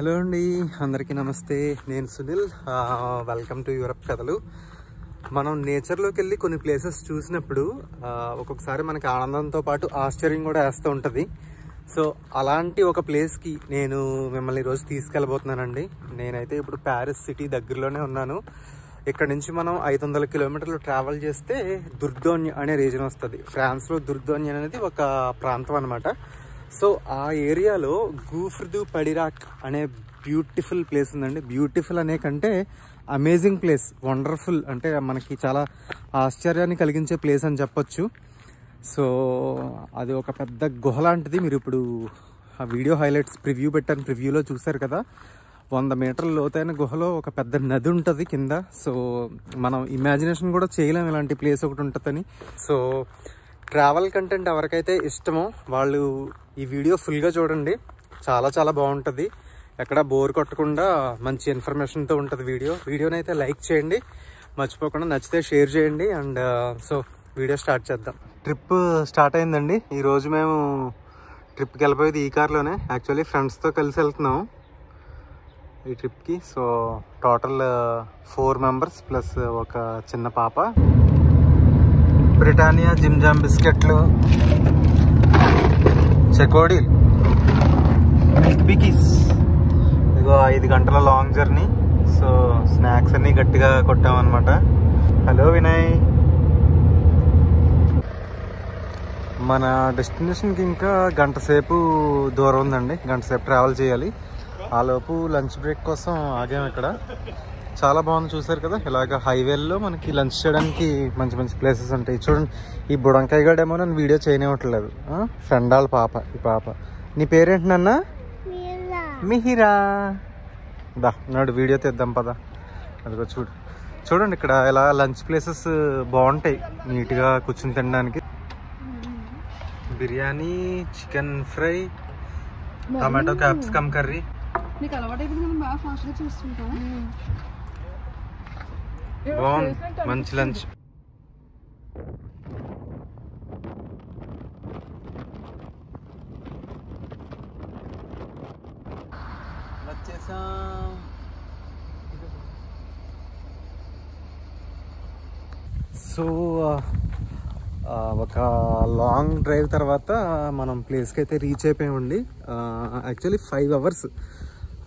Hello అండి, అందరికీ నమస్తే. నేను సునీల్. వెల్కమ్ టు యూరప్ కథలు. మనం నేచర్లోకి వెళ్ళి కొన్ని ప్లేసెస్ చూసినప్పుడు ఒక్కొక్కసారి మనకి ఆనందంతో పాటు ఆశ్చర్యం కూడా వేస్తూ ఉంటుంది. సో అలాంటి ఒక ప్లేస్కి నేను మిమ్మల్ని ఈరోజు తీసుకెళ్ళబోతున్నానండి. నేనైతే ఇప్పుడు ప్యారిస్ సిటీ దగ్గరలోనే ఉన్నాను. ఇక్కడ నుంచి మనం 500 కిలోమీటర్లు ట్రావెల్ చేస్తే దుర్దోన్య అనే రీజన్ వస్తుంది. ఫ్రాన్స్లో దుర్దోన్య అనేది ఒక ప్రాంతం అనమాట. సో ఆ ఏరియాలో గూఫ్ర్ డు పడిరాక్ అనే బ్యూటిఫుల్ ప్లేస్ ఉందండి. బ్యూటిఫుల్ అనే కంటే అమేజింగ్ ప్లేస్, వండర్ఫుల్, అంటే మనకి చాలా ఆశ్చర్యాన్ని కలిగించే ప్లేస్ అని చెప్పొచ్చు. సో అది ఒక పెద్ద గుహ లాంటిది. మీరు ఇప్పుడు ఆ వీడియో హైలైట్స్ ప్రివ్యూ పెట్టాను, ప్రివ్యూలో చూసారు కదా. 100 మీటర్ల లోతైన గుహలో ఒక పెద్ద నది ఉంటుంది కింద. సో మనం ఇమాజినేషన్ కూడా చేయలేం ఇలాంటి ప్లేస్ ఒకటి ఉంటుందని. సో ట్రావెల్ కంటెంట్ ఎవరికైతే ఇష్టమో వాళ్ళు ఈ వీడియో ఫుల్గా చూడండి. చాలా చాలా బాగుంటుంది. ఎక్కడ బోర్ కొట్టకుండా మంచి ఇన్ఫర్మేషన్తో ఉంటుంది వీడియోని అయితే లైక్ చేయండి, మర్చిపోకుండా నచ్చితే షేర్ చేయండి. అండ్ సో వీడియో స్టార్ట్ చేద్దాం. ట్రిప్ స్టార్ట్ అయిందండి. ఈరోజు మేము ట్రిప్కి వెళ్ళిపోయేది ఈ కార్లోనే. యాక్చువల్లీ ఫ్రెండ్స్తో కలిసి వెళ్తున్నాం ఈ ట్రిప్కి. సో టోటల్ 4 మెంబర్స్ ప్లస్ ఒక చిన్న పాప. బ్రిటానియా జిమ్ జామ్ బిస్కెట్లు, చెకోడీలు, మిల్క్ బికీస్. ఇదిగో 5 గంటల లాంగ్ జర్నీ. సో స్నాక్స్ అన్నీ గట్టిగా కొట్టామన్నమాట. హలో వినయ్. మన డెస్టినేషన్కి ఇంకా గంట సేపు దూరం ఉందండి. గంట సేపు ట్రావెల్ చేయాలి. ఆలోపు లంచ్ బ్రేక్ కోసం ఆగాము ఇక్కడ. చాలా బాగుంది, చూసారు కదా. ఇలాగ హైవేల్లో మనకి లంచ్ చేయడానికి మంచి మంచి ప్లేసెస్ ఉంటాయి. చూడండి, ఈ బుడంకాయ గడేమో నన్ను వీడియో చేయనివ్వట్లేదు. ఫ్రెండ్ వాళ్ళ పాప. ఈ పాప నీ పేరేంటి నాన్న? మిహిరా. దా నాడు వీడియో తీద్దాం పదా. అదిగో చూడండి ఇక్కడ ఇలా లంచ్ ప్లేసెస్ బాగుంటాయి, నీట్గా కూర్చుని తినడానికి. Biryani, chicken fry, tomato capsicum curry. బాగుంది, మంచి లంచ్. సో ఒక లాంగ్ డ్రైవ్ తర్వాత మనం ప్లేస్కి అయితే రీచ్ అయిపోయామండి. యాక్చువల్లీ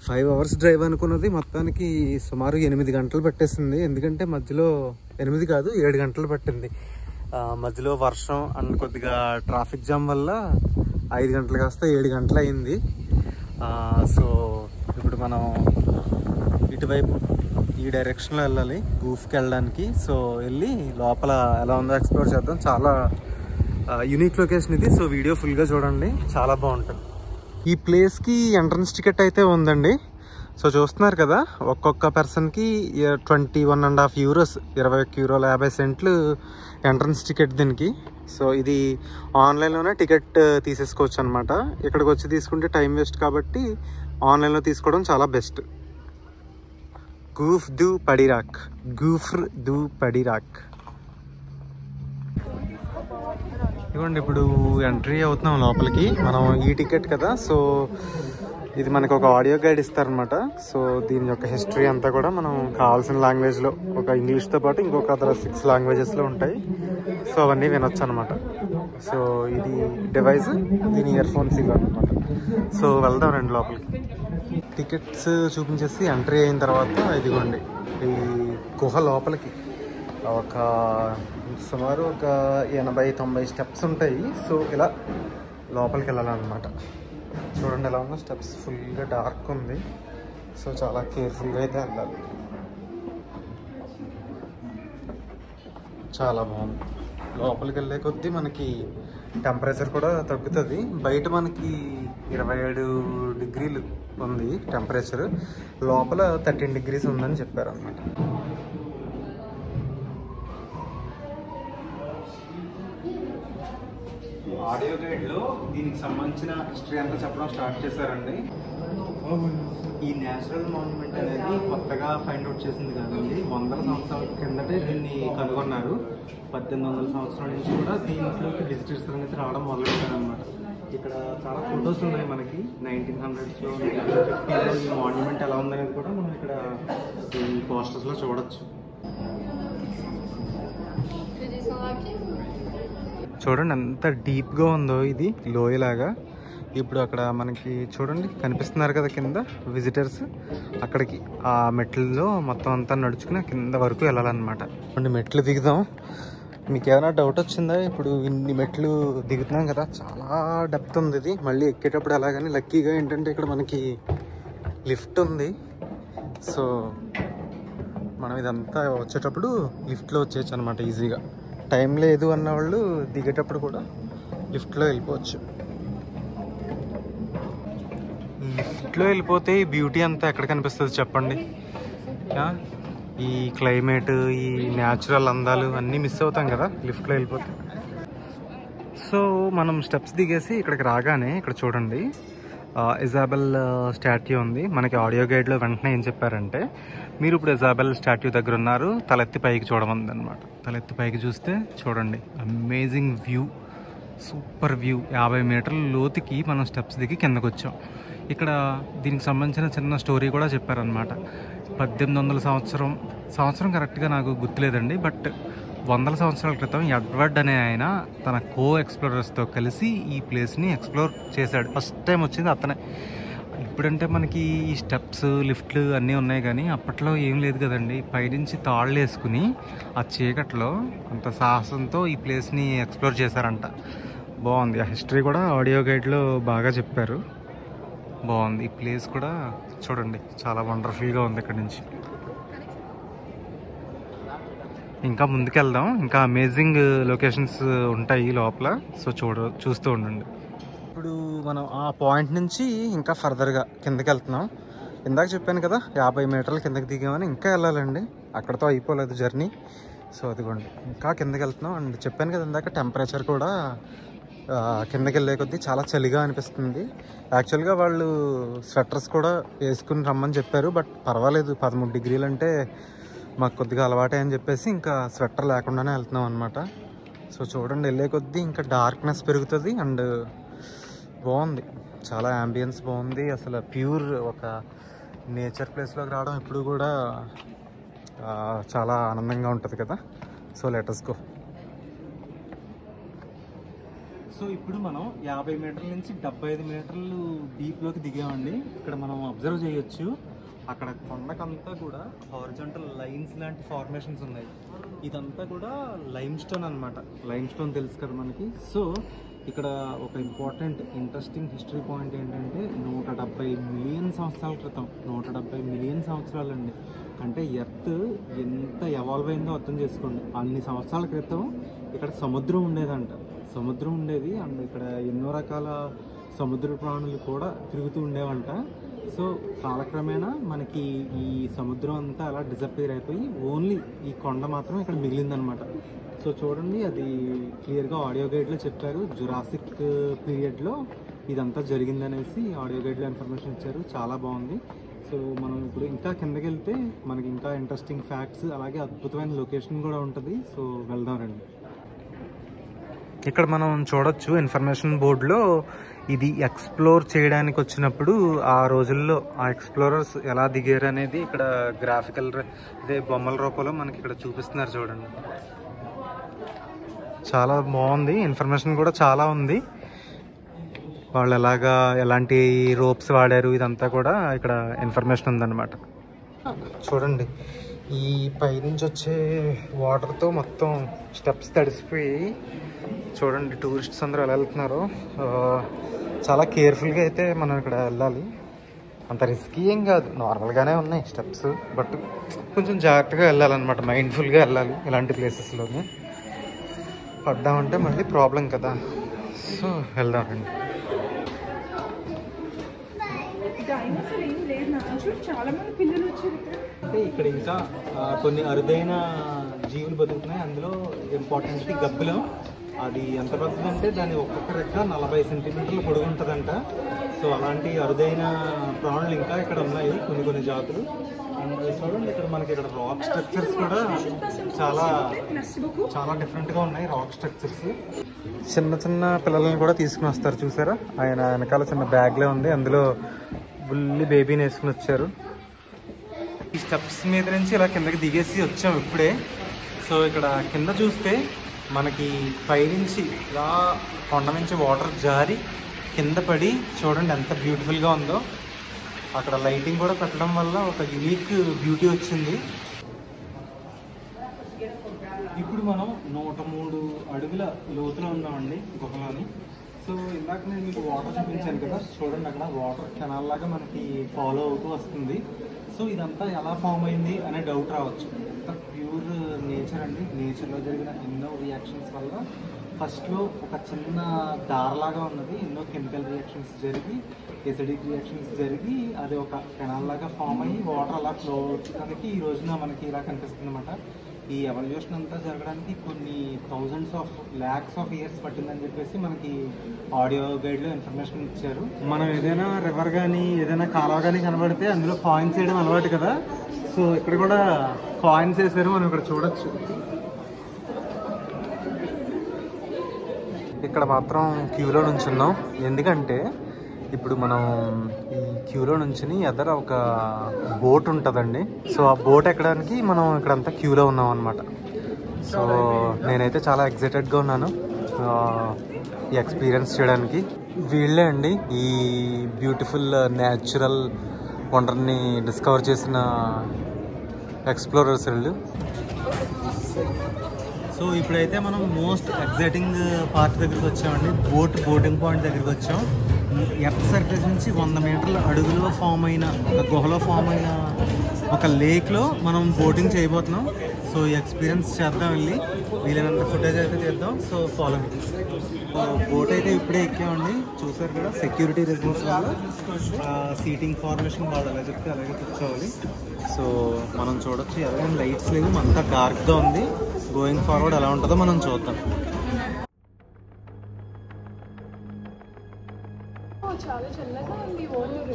5 అవర్స్ డ్రైవ్ అనుకున్నది మొత్తానికి సుమారు 8 గంటలు పట్టేసింది. ఎందుకంటే మధ్యలో 8 కాదు 7 గంటలు పట్టింది. మధ్యలో వర్షం అండ్ కొద్దిగా ట్రాఫిక్ జామ్ వల్ల 5 గంటలు కాస్త 7 గంటలు అయింది. సో ఇప్పుడు మనం ఇటువైపు ఈ డైరెక్షన్లో వెళ్ళాలి, గూఫ్కి వెళ్ళడానికి. సో వెళ్ళి లోపల ఎలా ఉందో ఎక్స్ప్లోర్ చేద్దాం. చాలా యూనిక్ లొకేషన్ ఇది. సో వీడియో ఫుల్గా చూడండి, చాలా బాగుంటుంది. ఈ ప్లేస్కి ఎంట్రన్స్ టికెట్ అయితే ఉందండి. సో చూస్తున్నారు కదా, ఒక్కొక్క పర్సన్కి 21.5 యూరోస్, 21 యూరోల 50 సెంట్లు ఎంట్రన్స్ టికెట్ దీనికి. సో ఇది ఆన్లైన్లోనే టికెట్ తీసేసుకోవచ్చు అనమాట. ఇక్కడికి వచ్చి తీసుకుంటే టైం వేస్ట్ కాబట్టి ఆన్లైన్లో తీసుకోవడం చాలా బెస్ట్. గూఫ్ర్ డు పడిరాక్, గూఫ్ర్ డు పడిరాక్. ఇదిగోండి, ఇప్పుడు ఎంట్రీ అవుతున్నాం లోపలికి. మనం ఈ టికెట్ కదా, సో ఇది మనకు ఒక ఆడియో గైడ్ ఇస్తారనమాట. సో దీని యొక్క హిస్టరీ అంతా కూడా మనం కావాల్సిన లాంగ్వేజ్లో, ఒక ఇంగ్లీష్తో పాటు ఇంకొక అదర్ 6 లాంగ్వేజెస్లో ఉంటాయి. సో అవన్నీ వినొచ్చు అనమాట. సో ఇది డివైస్, దీని ఇయర్ ఫోన్స్ ఇవ్వాలన్నమాట. సో వెళ్దాం రండి లోపలికి. టికెట్స్ చూపించేసి ఎంట్రీ అయిన తర్వాత ఇదిగోండి ఈ గుహ లోపలికి సుమారు ఒక 80-90 స్టెప్స్ ఉంటాయి. సో ఇలా లోపలికి వెళ్ళాలన్నమాట. చూడండి ఎలా ఉందో, స్టెప్స్ ఫుల్గా డార్క్ ఉంది. సో చాలా కేర్ఫుల్గా అయితే వెళ్ళాలి. చాలా బాగుంది. లోపలికి వెళ్ళే కొద్దీ మనకి టెంపరేచర్ కూడా తగ్గుతుంది. బయట మనకి 27 డిగ్రీలు ఉంది టెంపరేచర్, లోపల 13 డిగ్రీస్ ఉందని చెప్పారు అన్నమాట. ఆడియో గైడ్లో దీనికి సంబంధించిన హిస్టరీ అంతా చెప్పడం స్టార్ట్ చేశారండి. ఈ నేచురల్ మాన్యుమెంట్ అనేది కొత్తగా ఫైండ్ అవుట్ చేసింది కాదండి. 100 సంవత్సరాల కిందటే దీన్ని కనుగొన్నారు. 1800 సంవత్సరాల నుంచి కూడా దీంట్లోకి విజిటర్స్ అనేది రావడం మొదలుపెట్టారు అనమాట. ఇక్కడ చాలా ఫొటోస్ ఉన్నాయి మనకి 1900s, 1950లో ఈ మాన్యుమెంట్ ఎలా ఉందనేది కూడా మనం ఇక్కడ ఈ పోస్టర్స్లో చూడొచ్చు. చూడండి ఎంత డీప్గా ఉందో ఇది లోయలాగా. ఇప్పుడు అక్కడ మనకి చూడండి కనిపిస్తున్నారు కదా కింద విజిటర్స్, అక్కడికి ఆ మెట్లలో మొత్తం అంతా నడుచుకుని కింద వరకు వెళ్ళాలన్నమాట. కొన్ని మెట్లు దిగుదాం. మీకు ఏమైనా డౌట్ వచ్చిందా? ఇప్పుడు ఇన్ని మెట్లు దిగుతున్నాం కదా, చాలా డెప్త్ ఉంది ఇది. మళ్ళీ ఎక్కేటప్పుడు అలాగని లక్కీగా ఏంటంటే ఇక్కడ మనకి లిఫ్ట్ ఉంది. సో మనం ఇదంతా వచ్చేటప్పుడు లిఫ్ట్లో వచ్చేయచ్చు అనమాట ఈజీగా. టైం లేదు అన్న వాళ్ళు దిగేటప్పుడు కూడా లిఫ్ట్లో వెళ్ళిపోవచ్చు. లిఫ్ట్లో వెళ్ళిపోతే ఈ బ్యూటీ అంతా ఎక్కడ కనిపిస్తుంది చెప్పండి? ఈ క్లైమేట్, ఈ న్యాచురల్ అందాలు అన్నీ మిస్ అవుతాం కదా లిఫ్ట్లో వెళ్ళిపోతే. సో మనం స్టెప్స్ దిగేసి ఇక్కడికి రాగానే ఇక్కడ చూడండి ఇజాబెల్ స్టాట్యూ ఉంది. మనకి ఆడియో గైడ్లో వెంటనే ఏం చెప్పారంటే, మీరు ఇప్పుడు ఇజాబెల్ స్టాట్యూ దగ్గర ఉన్నారు, తలెత్తి పైకి చూడమంది అనమాట. తలెత్తి పైకి చూస్తే చూడండి అమేజింగ్ వ్యూ, సూపర్ వ్యూ. 50 మీటర్ల లోతుకి మనం స్టెప్స్ దిగి కిందకు వచ్చాం. ఇక్కడ దీనికి సంబంధించిన చిన్న స్టోరీ కూడా చెప్పారనమాట. 1800 సంవత్సరం కరెక్ట్గా నాకు గుర్తులేదండి, బట్ 100 సంవత్సరాల క్రితం ఎడ్వర్డ్ అనే ఆయన తన ఎక్స్ప్లోరర్స్తో కలిసి ఈ ప్లేస్ని ఎక్స్ప్లోర్ చేశాడు. ఫస్ట్ టైం వచ్చింది అతనే. ఇప్పుడంటే మనకి ఈ స్టెప్స్, లిఫ్ట్లు అన్నీ ఉన్నాయి, కానీ అప్పట్లో ఏం లేదు కదండి. పైనుంచి తాళ్ళు వేసుకుని ఆ చీకట్లో అంత సాహసంతో ఈ ప్లేస్ని ఎక్స్ప్లోర్ చేశారంట. బాగుంది. ఆ హిస్టరీ కూడా ఆడియో గైడ్లో బాగా చెప్పారు. బాగుంది. ఈ ప్లేస్ కూడా చూడండి చాలా వండర్ఫుల్గా ఉంది. ఇక్కడ నుంచి ఇంకా ముందుకెళ్దాం, ఇంకా అమేజింగ్ లొకేషన్స్ ఉంటాయి లోపల. సో చూస్తూ ఉండండి. ఇప్పుడు మనం ఆ పాయింట్ నుంచి ఇంకా ఫర్దర్గా కిందకి వెళ్తున్నాం. ఇందాక చెప్పాను కదా 50 మీటర్లు కిందకి దిగామని, ఇంకా వెళ్ళాలండి, అక్కడతో అయిపోలేదు జర్నీ. సో అదిగోండి ఇంకా కిందకి వెళ్తున్నాం. అండ్ చెప్పాను కదా ఇందాక టెంపరేచర్ కూడా కిందకి వెళ్ళే కొద్దీ చాలా చలిగా అనిపిస్తుంది. యాక్చువల్గా వాళ్ళు స్వెటర్స్ కూడా వేసుకుని రమ్మని చెప్పారు, బట్ పర్వాలేదు 13 డిగ్రీలు అంటే మాకు కొద్దిగా అలవాటే అని చెప్పేసి ఇంకా స్వెటర్ లేకుండానే వెళ్తున్నాం అనమాట. సో చూడండి వెళ్ళే కొద్దీ ఇంకా డార్క్నెస్ పెరుగుతుంది. అండ్ బాగుంది, చాలా యాంబియన్స్ బాగుంది. అసలు ప్యూర్ ఒక నేచర్ ప్లేస్లోకి రావడం ఎప్పుడు కూడా చాలా ఆనందంగా ఉంటుంది కదా. So let us go. So ఇప్పుడు మనం 50 మీటర్ల నుంచి 75 మీటర్లు డీప్లోకి దిగామండి. ఇక్కడ మనం అబ్జర్వ్ చేయొచ్చు, అక్కడ కొండకంతా కూడా హారిజాంటల్ లైన్స్ లాంటి ఫార్మేషన్స్ ఉన్నాయి. ఇదంతా కూడా లైమ్ స్టోన్ అనమాట. లైమ్ స్టోన్ తెలుసు కదా మనకి. సో ఇక్కడ ఒక ఇంపార్టెంట్ ఇంట్రెస్టింగ్ హిస్టరీ పాయింట్ ఏంటంటే 170 మిలియన్ సంవత్సరాల క్రితం, 170 మిలియన్ సంవత్సరాలండి. అంటే ఎర్త్ ఎంత ఎవాల్వ్ అయిందో అర్థం చేసుకోండి. అన్ని సంవత్సరాల క్రితం ఇక్కడ సముద్రం ఉండేదంట. సముద్రం ఉండేది, అండ్ ఇక్కడ ఎన్నో రకాల సముద్ర ప్రాణులు కూడా తిరుగుతూ ఉండేవంట. సో కాలక్రమేణా మనకి ఈ సముద్రం అంతా అలా డిసప్పేర్ అయిపోయి ఓన్లీ ఈ కొండ మాత్రం ఇక్కడ మిగిలిందనమాట. సో చూడండి అది క్లియర్గా ఆడియో గైడ్లో చెప్పారు. జురాసిక్ పీరియడ్లో ఇదంతా జరిగిందనేసి ఆడియో గైడ్లో ఇన్ఫర్మేషన్ ఇచ్చారు. చాలా బాగుంది. సో మనం ఇప్పుడు ఇంకా కిందకి వెళ్తే మనకి ఇంకా ఇంట్రెస్టింగ్ ఫ్యాక్ట్స్, అలాగే అద్భుతమైన లొకేషన్ కూడా ఉంటుంది. సో వెళ్దాం రండి. ఇక్కడ మనం చూడొచ్చు ఇన్ఫర్మేషన్ బోర్డులో ఇది ఎక్స్ప్లోర్ చేయడానికి వచ్చినప్పుడు ఆ రోజుల్లో ఆ ఎక్స్ప్లోరర్స్ ఎలా దిగారు అనేది ఇక్కడ గ్రాఫికల్ ఇదే బొమ్మల రూపంలో మనకి ఇక్కడ చూపిస్తున్నారు. చూడండి చాలా బాగుంది. ఇన్ఫర్మేషన్ కూడా చాలా ఉంది. వాళ్ళు ఎలాంటి రోప్స్ వాడారు ఇదంతా కూడా ఇక్కడ ఇన్ఫర్మేషన్ ఉందన్నమాట. చూడండి ఈ పైనుంచి వచ్చే వాటర్తో మొత్తం స్టెప్స్ తడిసిపోయి చూడండి టూరిస్ట్స్ అందరూ ఎలా వెళ్తున్నారో. చాలా కేర్ఫుల్గా అయితే మనం ఇక్కడ వెళ్ళాలి. అంత రిస్కీ ఏం కాదు, నార్మల్గానే ఉన్నాయి స్టెప్స్, బట్ కొంచెం జాగ్రత్తగా వెళ్ళాలన్నమాట, మైండ్ఫుల్గా వెళ్ళాలి. ఇలాంటి ప్లేసెస్లోనే పడ్డామంటే మళ్ళీ ప్రాబ్లం కదా. సో వెళ్దామండి. అంటే ఇక్కడ ఇంకా కొన్ని అరుదైన జీవులు బతుకుతున్నాయి. అందులో ఇంపార్టెంట్ గబ్బిలం. అది ఎంత పెద్దదంటే దాని ఒక్కొక్క రెక్క 40 సెంటీమీటర్లు పొడుగు ఉంటుందంట. సో అలాంటి అరుదైన ప్రాణులు ఇంకా ఇక్కడ ఉన్నాయి, కొన్ని జాతులు. అండ్ చూడండి ఇక్కడ మనకి ఇక్కడ రాక్ స్ట్రక్చర్స్ కూడా చాలా చాలా డిఫరెంట్గా ఉన్నాయి. రాక్ స్ట్రక్చర్స్ చిన్న పిల్లలను కూడా తీసుకుని వస్తారు. చూసారా, ఆయన వెనకాల చిన్న బ్యాగ్లే ఉంది, అందులో బుల్లి బేబీని వేసుకుని వచ్చారు. ఈ స్టెప్స్ మీద నుంచి ఇలా కిందకి దిగేసి వచ్చాం ఇప్పుడే. సో ఇక్కడ కింద చూస్తే మనకి పైనుంచి ఇలా కొండ నుంచి వాటర్ జారి కింద పడి చూడండి ఎంత బ్యూటిఫుల్గా ఉందో. అక్కడ లైటింగ్ కూడా పెట్టడం వల్ల ఒక యూనిక్ బ్యూటీ వచ్చింది. ఇప్పుడు మనం 103 అడుగుల లోతులో ఉన్నామండి గుహలోని. సో ఇందాక నేను మీకు వాటర్ చూపించాను కదా, చూడండి అక్కడ వాటర్ కెనాల్ లాగా మనకి ఫాలో అవుతూ వస్తుంది. సో ఇదంతా ఎలా ఫామ్ అయింది అనే డౌట్ రావచ్చు. అంత ప్యూర్ నేచర్ అండి. నేచర్లో జరిగిన ఎన్నో రియాక్షన్స్ వల్ల ఫస్ట్లో ఒక చిన్న దారలాగా ఉన్నది, ఎన్నో కెమికల్ రియాక్షన్స్ జరిగి, ఎసిడిక్ రియాక్షన్స్ జరిగి అది ఒక కెనాల్ లాగా ఫామ్ అయ్యి వాటర్ అలా ఫ్లో అవడానికి ఈ రోజున మనకి ఇలా కనిపిస్తుంది అనమాట. ఈ ఎవల్యూషన్ అంతా జరగడానికి కొన్ని thousands of lakhs of years పట్టిందని చెప్పేసి మనకి ఆడియో గైడ్లో ఇన్ఫర్మేషన్ ఇచ్చారు. మనం ఏదైనా రివర్ కానీ ఏదైనా కాలువ కానీ కనబడితే అందులో కాయిన్స్ వేయడం అలవాటు కదా. సో ఇక్కడ కూడా కాయిన్స్ వేసారు, మనం ఇక్కడ చూడొచ్చు. ఇక్కడ మాత్రం క్యూలో నుంచున్నాం, ఎందుకంటే ఇప్పుడు మనం ఈ క్యూలో నుంచి ఎదర ఒక బోట్ ఉంటుందండి. సో ఆ బోట్ ఎక్కడానికి మనం ఇక్కడంతా క్యూలో ఉన్నాం అనమాట. సో నేనైతే చాలా ఎక్సైటెడ్గా ఉన్నాను ఈ ఎక్స్పీరియన్స్ చేయడానికి. వీళ్ళే అండి ఈ బ్యూటిఫుల్ న్యాచురల్ వండర్ని డిస్కవర్ చేసిన ఎక్స్ప్లోరర్స్ వీళ్ళు. సో ఇప్పుడైతే మనం మోస్ట్ ఎక్సైటింగ్ పార్ట్ దగ్గరికి వచ్చామండి. బోటింగ్ పాయింట్ దగ్గరికి వచ్చాం. ఎర్త్ సర్ఫేస్ నుంచి 100 మీటర్ల అడుగులో ఫామ్ అయిన ఒక గుహలో ఫామ్ అయిన ఒక లేక్లో మనం బోటింగ్ చేయబోతున్నాం. సో ఈ ఎక్స్పీరియన్స్ చేద్దాం, వెళ్ళి వీలైనంత ఫుటేజ్ అయితే చేద్దాం. So follow me. బోట్ అయితే ఇప్పుడే ఎక్కామండి, చూసారు కదా. సెక్యూరిటీ రీజన్స్ వల్ల సీటింగ్ ఫార్మేషన్ వాళ్ళు ఎలా చెప్తే అలాగే కూర్చోవాలి. సో మనం చూడొచ్చు, ఎవరైనా లైట్స్ లేవు, అంతా డార్క్గా ఉంది. గోయింగ్ ఫార్వర్డ్ ఎలా ఉంటుందో మనం చూద్దాం. చాలా చల్లగా ఉంది ఓనూరు.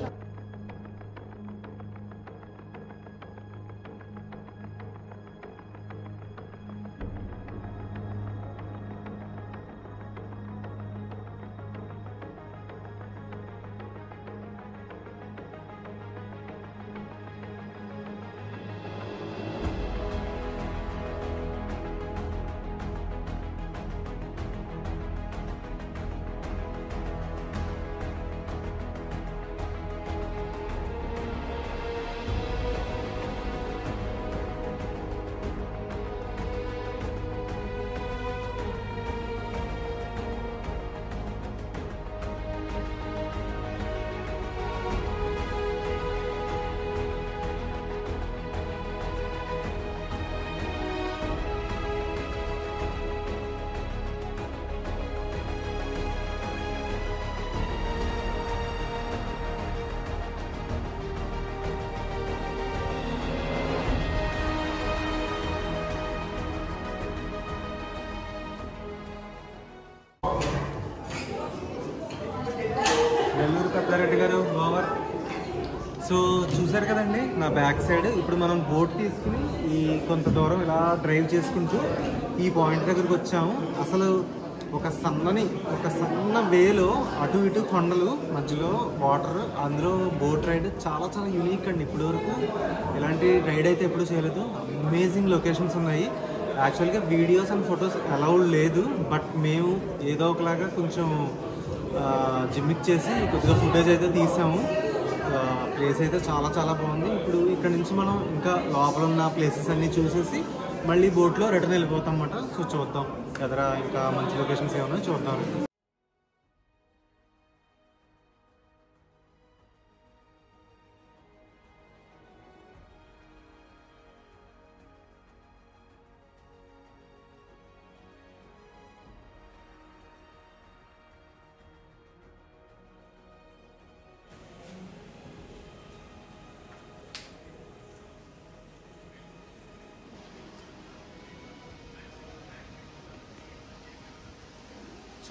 రెడ్డి గారు ఓవర్. సో చూసారు కదండి నా బ్యాక్ సైడ్. ఇప్పుడు మనం బోట్ తీసుకుని ఈ కొంత దూరం ఇలా డ్రైవ్ చేసుకుంటూ ఈ పాయింట్ దగ్గరికి వచ్చాము. అసలు ఒక సన్న వేలో అటు ఇటు కొండలు, మధ్యలో వాటర్, అందులో బోట్ రైడ్ చాలా చాలా యూనిక్ అండి. ఇప్పటి వరకు ఇలాంటి రైడ్ అయితే ఎప్పుడు చేయలేదు. అమేజింగ్ లొకేషన్స్ ఉన్నాయి. యాక్చువల్గా వీడియోస్ అండ్ ఫొటోస్ అలౌడ్ లేదు, బట్ మేము ఏదో ఒకలాగా కొంచెం జిమ్మిక్ చేసి కొద్దిగా ఫుటేజ్ అయితే తీసాము. ప్లేస్ అయితే చాలా చాలా బాగుంది. ఇప్పుడు ఇక్కడ నుంచి మనం ఇంకా లోపల ఉన్న ప్లేసెస్ అన్నీ చూసేసి మళ్ళీ బోట్లో రిటర్న్ వెళ్ళిపోతాం అన్నమాట. సో చూద్దాం ఎదరా ఇంకా మంచి లొకేషన్స్ ఏమన్నా చూద్దాం.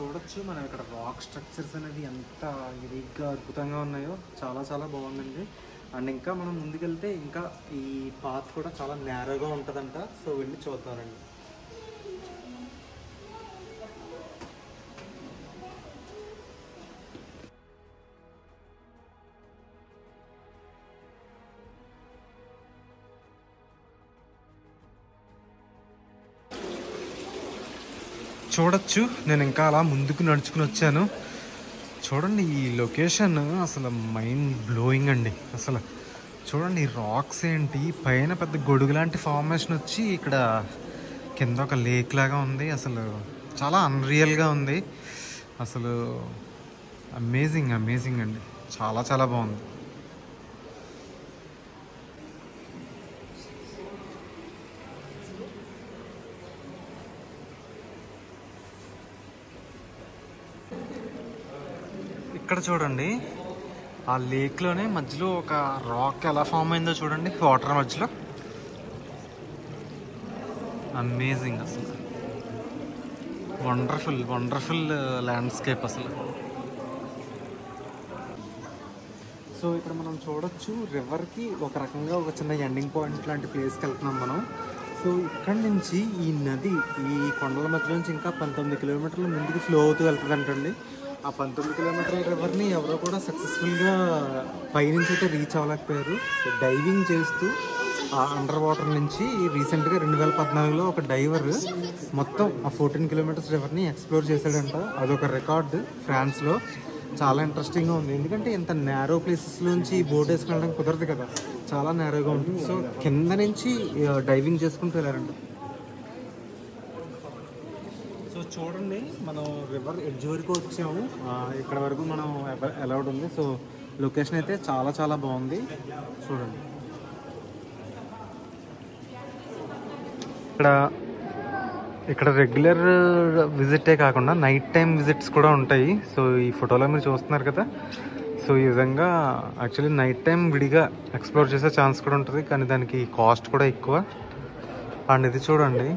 చూడొచ్చు మనం ఇక్కడ రాక్ స్ట్రక్చర్స్ అనేవి ఎంత యూనిక్గా అద్భుతంగా ఉన్నాయో, చాలా చాలా బాగుందండి. అండ్ ఇంకా మనం ముందుకెళ్తే ఇంకా ఈ పాత్ కూడా చాలా నేరోగా ఉంటుందంట. సో వెళ్ళి చూద్దామండి. చూడొచ్చు నేను ఇంకా అలా ముందుకు నడుచుకుని వచ్చాను. చూడండి ఈ లొకేషన్ అసలు మైండ్ బ్లోయింగ్ అండి. అసలు చూడండి ఈ రాక్స్ ఏంటి, పైన పెద్ద గొడుగు లాంటి ఫార్మేషన్ వచ్చి ఇక్కడ కింద ఒక లేక్ లాగా ఉంది. అసలు చాలా అన్రియల్గా ఉంది. అసలు అమేజింగ్ అమేజింగ్ అండి, చాలా చాలా బాగుంది. ఇక్కడ చూడండి ఆ లేక్లోనే మధ్యలో ఒక రాక్ ఎలా ఫామ్ అయిందో చూడండి, వాటర్ మధ్యలో. అమేజింగ్, అసలు వండర్ఫుల్ వండర్ఫుల్ ల్యాండ్స్కేప్ అసలు. సో ఇక్కడ మనం చూడొచ్చు రివర్కి ఒక రకంగా ఒక చిన్న ఎండింగ్ పాయింట్ లాంటి ప్లేస్కి వెళ్తున్నాం మనం. సో ఇక్కడ నుంచి ఈ నది ఈ కొండల మధ్య నుంచి ఇంకా 19 కిలోమీటర్ల ముందుకు ఫ్లో అవుతూ వెళ్తుందంటండి. ఆ 19 కిలోమీటర్ల రివర్ని ఎవరో కూడా సక్సెస్ఫుల్గా పైనుంచి అయితే రీచ్ అవ్వలేకపోయారు. డైవింగ్ చేస్తూ ఆ అండర్ వాటర్ నుంచి రీసెంట్గా 2014లో ఒక డైవర్ మొత్తం ఆ 14 కిలోమీటర్స్ రివర్ని ఎక్స్ప్లోర్ చేశాడంట. అదొక రికార్డు ఫ్రాన్స్లో. చాలా ఇంట్రెస్టింగ్గా ఉంది, ఎందుకంటే ఇంత నేరో ప్లేసెస్లోంచి బోట్ వేసుకుని వెళ్ళడం కుదరదు కదా, చాలా నేరోగా ఉంటుంది. సో కింద నుంచి డైవింగ్ చేసుకుంటూ వెళ్ళారంట. సో చూడండి మనం రివర్ ఎడ్జ్ వరకు వచ్చాము, ఇక్కడ వరకు మనం అలౌడ్ ఉంది. సో లొకేషన్ అయితే చాలా చాలా బాగుంది. చూడండి ఇక్కడ రెగ్యులర్ విజిటే కాకుండా నైట్ టైం విజిట్స్ కూడా ఉంటాయి. సో ఈ ఫోటోలో మీరు చూస్తున్నారు కదా, సో ఈ విధంగా యాక్చువల్లీ నైట్ టైం విడిగా ఎక్స్ప్లోర్ చేసే ఛాన్స్ కూడా ఉంటుంది, కానీ దానికి కాస్ట్ కూడా ఎక్కువ. అండ్ ఇది చూడండి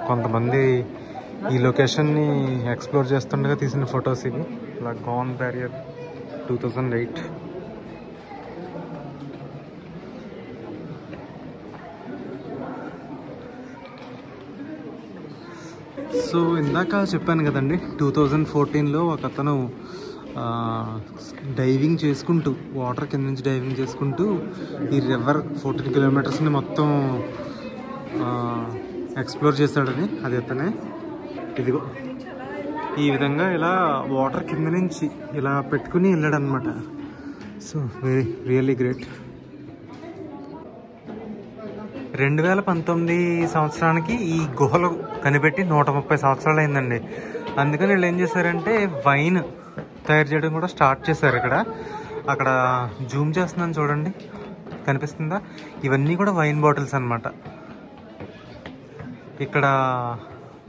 కొంతమంది ఈ లొకేషన్ని ఎక్స్ప్లోర్ చేస్తుండగా తీసిన ఫొటోస్ ఇవి. ఇలా గాన్ బ్యారియర్ 2008. సో ఇందాక చెప్పాను కదండి, 2014లో ఒక అతను డైవింగ్ చేసుకుంటూ వాటర్ కింద నుంచి డైవింగ్ చేసుకుంటూ ఈ రివర్ 14 కిలోమీటర్స్ని మొత్తం ఎక్స్ప్లోర్ చేశాడని. అది అతనే. ఇదిగో ఈ విధంగా ఇలా వాటర్ కింద నుంచి ఇలా పెట్టుకుని వెళ్ళాడనమాట. So really great. 2019 సంవత్సరానికి ఈ గుహలు కనిపెట్టి 130 సంవత్సరాలు అయిందండి. అందుకని వీళ్ళు ఏం చేశారంటే వైన్ తయారు చేయడం కూడా స్టార్ట్ చేశారు. అక్కడ జూమ్ చేస్తున్నాను చూడండి, కనిపిస్తుందా? ఇవన్నీ కూడా వైన్ బాటిల్స్ అన్నమాట. ఇక్కడ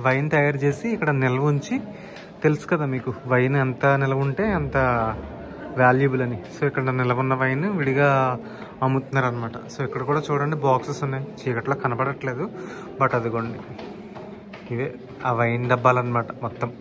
వైన్ తయారు చేసి ఇక్కడ నిల్వ ఉంచి, తెలుసు కదా మీకు వైన్ ఎంత నిల్వ ఉంటే అంత వాల్యుబుల్ అని. సో ఇక్కడ నిల్వ ఉన్న వైన్ విడిగా అమ్ముతున్నారు అనమాట. సో ఇక్కడ కూడా చూడండి బాక్సెస్ ఉన్నాయి, చీకట్లో కనపడట్లేదు బట్ అదిగోండి ఇవే ఆ వైన్ డబ్బాలు అనమాట మొత్తం.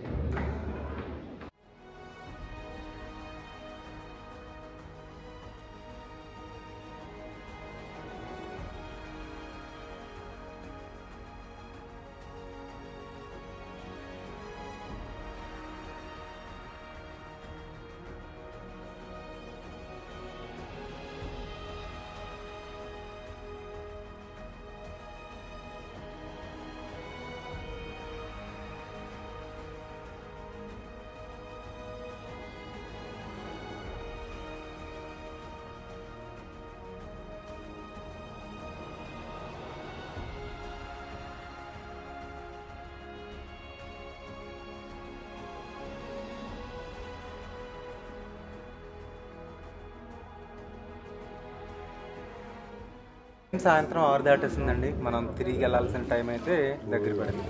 సాయంత్రం 6 దాటేసిందండి. మనం తిరిగి వెళ్ళాల్సిన టైం అయితే దగ్గర పడింది.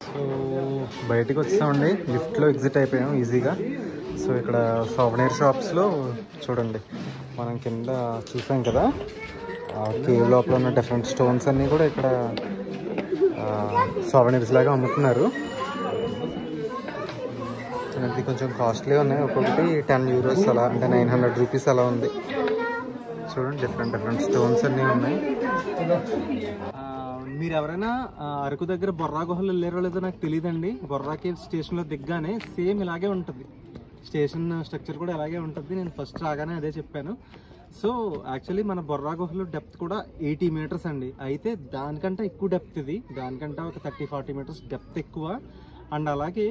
సో బయటికి వచ్చామండి, లిఫ్ట్లో ఎగ్జిట్ అయిపోయాం ఈజీగా. సో ఇక్కడ సోవనీర్ షాప్స్లో చూడండి, మనం కింద చూసాం కదా ఆ కేవ్ లోపల ఉన్న డిఫరెంట్ స్టోన్స్ అన్నీ కూడా ఇక్కడ సోవెనీర్స్ లాగా అమ్ముతున్నారు. అది కొంచెం కాస్ట్లీ ఉన్నాయి, ఒక్కొక్కటి 10 euros అలా, అంటే 900 రూపీస్ అలా ఉంది. చూడండి డిఫరెంట్ స్టోన్స్ అన్నీ ఉన్నాయి. మీరు ఎవరైనా అరకు దగ్గర బొర్రా గుహలు వెళ్ళారో లేదో నాకు తెలియదండి. బొర్రా కేవ్ స్టేషన్లో దిగ్గానే సేమ్ ఇలాగే ఉంటుంది, స్టేషన్ స్ట్రక్చర్ కూడా ఇలాగే ఉంటుంది. నేను ఫస్ట్ రాగానే అదే చెప్పాను. సో యాక్చువల్లీ మన బొర్రా గుహలో డెప్త్ కూడా 80 మీటర్స్ అండి. అయితే దానికంటే ఎక్కువ డెప్త్ ఇది, దానికంటే ఒక 30-40 మీటర్స్ డెప్త్ ఎక్కువ. అండ్ అలాగే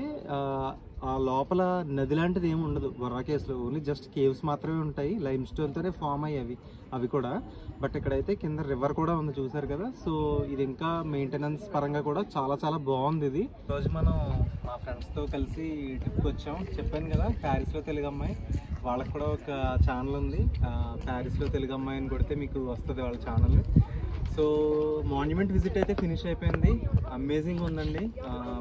ఆ లోపల నది లాంటిది ఏమి ఉండదు బొర్రా కేవ్స్లో, ఓన్లీ జస్ట్ కేవ్స్ మాత్రమే ఉంటాయి, లైమ్ స్టోన్తోనే ఫామ్ అయ్యేవి అవి కూడా. బట్ ఇక్కడైతే కింద రివర్ కూడా ఉంది, చూసారు కదా. సో ఇది ఇంకా మెయింటెనెన్స్ పరంగా కూడా చాలా బాగుంది ఇది. రోజు మనం మా ఫ్రెండ్స్తో కలిసి ట్రిప్కి వచ్చాం. చెప్పాను కదా ప్యారిస్లో తెలుగు అమ్మాయి, వాళ్ళకి కూడా ఒక ఛానల్ ఉంది, ప్యారిస్లో తెలుగు అమ్మాయి అని కొడితే మీకు వస్తుంది వాళ్ళ ఛానల్. సో మాన్యుమెంట్ విజిట్ అయితే ఫినిష్ అయిపోయింది, అమేజింగ్ ఉందండి.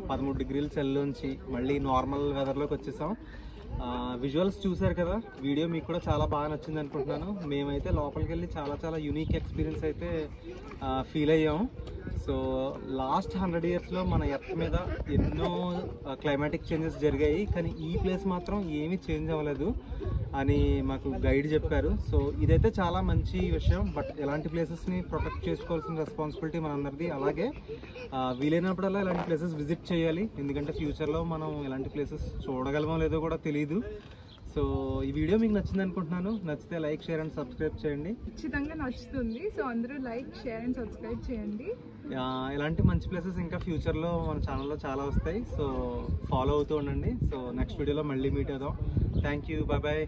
13 డిగ్రీల చలిలోంచి మళ్ళీ నార్మల్ వెదర్లోకి వచ్చేసాం. విజువల్స్ చూసారు కదా, వీడియో మీకు కూడా చాలా బాగా నచ్చింది అనుకుంటున్నాను. మేమైతే లోపలికి వెళ్ళి చాలా యూనిక్ ఎక్స్పీరియన్స్ అయితే ఫీల్ అయ్యాము. సో లాస్ట్ 100 ఇయర్స్లో మన ఎర్త్ మీద ఎన్నో క్లైమాటిక్ చేంజెస్ జరిగాయి, కానీ ఈ ప్లేస్ మాత్రం ఏమీ చేంజ్ అవ్వలేదు అని మాకు గైడ్ చెప్పారు. సో ఇదైతే చాలా మంచి విషయం. బట్ ఇలాంటి ప్లేసెస్ని ప్రొటెక్ట్ చేసుకోవాల్సిన రెస్పాన్సిబిలిటీ మనందరిది. అలాగే వీలైనప్పుడల్లా ఇలాంటి ప్లేసెస్ విజిట్ చేయాలి, ఎందుకంటే ఫ్యూచర్లో మనం ఇలాంటి ప్లేసెస్ చూడగలమో లేదో కూడా తెలియదు. సో ఈ వీడియో మీకు నచ్చింది అనుకుంటున్నాను. నచ్చితే లైక్, షేర్ అండ్ సబ్స్క్రైబ్ చేయండి. ఖచ్చితంగా నచ్చుతుంది. సో అందరూ లైక్, షేర్ అండ్ సబ్స్క్రైబ్ చేయండి. ఇలాంటి మంచి ప్లేసెస్ ఇంకా ఫ్యూచర్లో మన ఛానల్లో చాలా వస్తాయి. సో ఫాలో అవుతూ ఉండండి. సో నెక్స్ట్ వీడియోలో మళ్ళీ మీట్ అవుదాం. Thank you, bye.